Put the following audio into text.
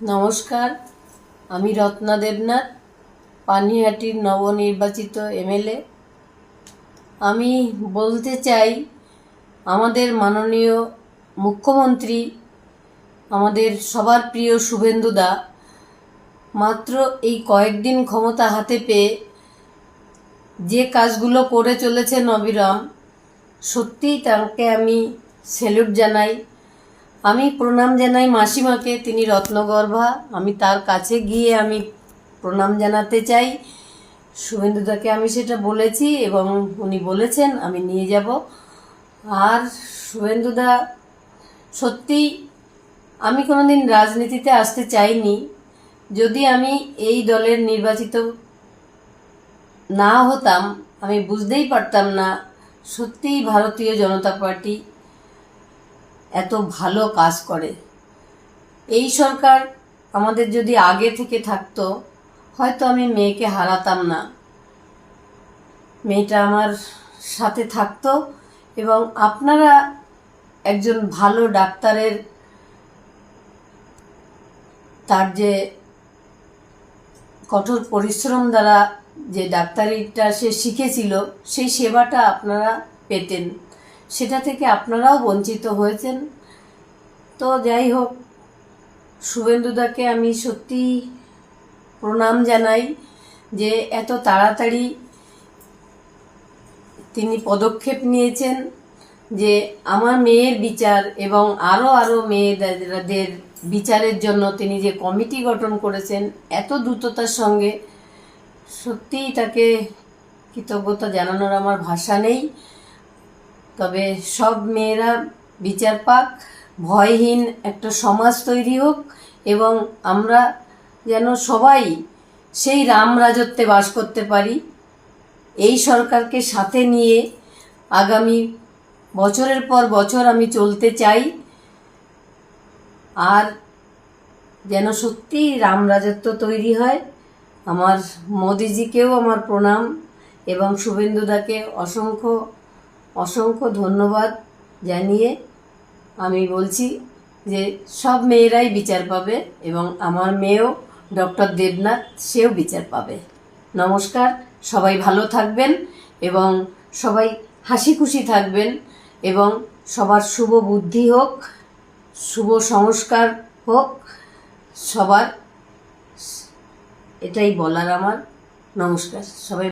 নমস্কার, আমি রত্না দেবনাথ, পানিহাটির নবনির্বাচিত এমএলএ। আমি বলতে চাই, আমাদের মাননীয় মুখ্যমন্ত্রী, আমাদের সবার প্রিয় শুভেন্দুদা মাত্র এই কয়েকদিন ক্ষমতা হাতে পেয়ে যে কাজগুলো করে চলেছেন অবিরাম, সত্যিই তাকে আমি স্যালুট জানাই। আমি প্রণাম জানাই মাসিমাকে, তিনি রত্নগর্ভা। আমি তার কাছে গিয়ে আমি প্রণাম জানাতে চাই। শুভেন্দুদাকে আমি সেটা বলেছি এবং উনি বলেছেন আমি নিয়ে যাব। আর শুভেন্দুদা সত্যি, আমি কোনোদিন রাজনীতিতে আসতে চাইনি। যদি আমি এই দলের নির্বাচিত না হতাম, আমি বুঝতেই পারতাম না সত্যিই ভারতীয় জনতা পার্টি এত ভালো কাজ করে। এই সরকার আমাদের যদি আগে থেকে থাকতো, হয়তো আমি মেয়েকে হারাতাম না। মেয়েটা আমার সাথে থাকতো এবং আপনারা একজন ভালো ডাক্তারের তার যে কঠোর পরিশ্রম দ্বারা যে ডাক্তারিটা সে শিখেছিল, সেই সেবাটা আপনারা পেতেন। সেটা থেকে আপনারাও বঞ্চিত হয়েছেন। তো যাই হোক, শুভেন্দুদাকে আমি সত্যি প্রণাম জানাই যে এত তাড়াতাড়ি তিনি পদক্ষেপ নিয়েছেন যে আমার মেয়ের বিচার এবং আরও মেয়েদের বিচারের জন্য তিনি যে কমিটি গঠন করেছেন এত দ্রুততার সঙ্গে, সত্যিই তাকে কৃতজ্ঞতা জানানোর আমার ভাষা নেই। তবে সব মেয়েরা বিচার পাক, ভয়হীন একটা সমাজ তৈরি হোক এবং আমরা যেন সবাই সেই রাম রাজত্বে বাস করতে পারি। এই সরকারকে সাথে নিয়ে আগামী বছরের পর বছর আমি চলতে চাই। আর যেন সত্যি রাম রাজত্ব তৈরি হয়। আমার মোদিজিকেও আমার প্রণাম এবং শুভেন্দুদাকে অসংখ্য অসংখ্য ধন্যবাদ জানিয়ে আমি বলছি যে সব মেয়েরাই বিচার পাবে এবং আমার মেয়েও ডক্টর দেবনাথ, সেও বিচার পাবে। নমস্কার, সবাই ভালো থাকবেন এবং সবাই হাসি খুশি থাকবেন এবং সবার শুভ বুদ্ধি হোক, শুভ সংস্কার হোক সবার, এটাই বলার আমার। নমস্কার সবাই।